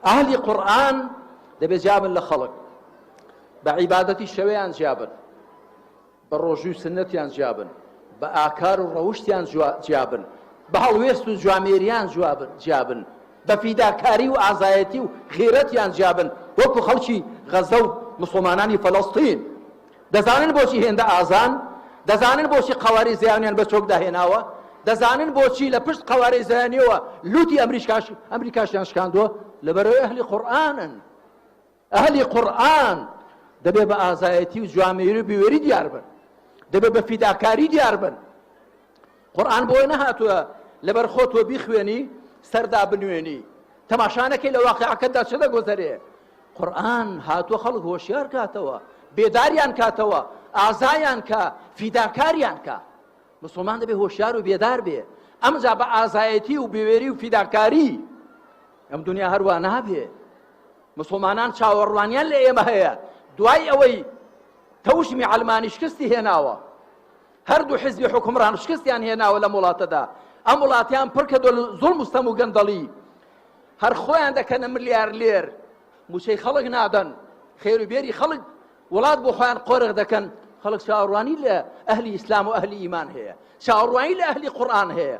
ئاهلی قورئان دەبێت جیابن لە خەڵک، بە عیبادەتی شەوەیان جیابن، بە ڕۆژووی و سنەتیان جیابن، بە ئاکار و ڕەوشتیان جیابن، بە هەڵوێست و جوامێریان جیابن، بە فیداکاری و ئازایەتی و غیرەتیان جیابن، وەکو خەڵکی غەزە و مسلمانانی فەڵەستین. دەزانن بۆچی هێندە ئازان، دەزانن بۆچی قەواری زیانیان بە چۆک داهێناوە، دەزانن بۆچی لە پشت قەواری زیانیەوە لوتی ئەمریکاشیان شکاندووە، لەبەرەوەی ئەهلی قورئانن. ئەهلی قورئان دەبێت بە ئازایەتی و جوامێری و بێوێری دیار بن، دەبێت بە فیداکاری دیار بن. قورئان بۆی نەهاتووە لەبەر خۆ تۆ بیخوێنی سەردا بنوێنی، تەماشانەکەی لە واقعەکەتدا چ دەگۆزەرێ. قورئان هاتووە خەڵک هۆشیار کاتەوە، بێداریان کاتەوە، ئازایان کە، فیداکاریان کە. مسلمان دەبێت هۆشیار و بێدار بێ. ئەمجا بە ئازایەتی و بێوێری و فیداکاری ئەم دنیا هەروە نابێ. مسلمانان چاوەڕوانیان لە ئێمە هەیە، دوای ئەوەی تەوشمی عەلمانی شکستی هێناوە، هەردوو حیزبی حوکمڕان شکستیان هێناوە لە وڵاتەدا، ئەم وڵاتیان پڕ کردووە لە زوڵم و ستەم و گەندەڵی، هەر خۆیان دەکەنە ملیارلێر، موچەی خەڵک نادەن، خێر و بێری خەڵک وڵات بۆ خۆیان قۆرغ دەکەن. خەڵک چاوەڕوانی لە ئەهلی ئیسلام و ئەهلی ئیمان هەیە، چاوەڕوانی لە ئەهلی قورئان هەیە.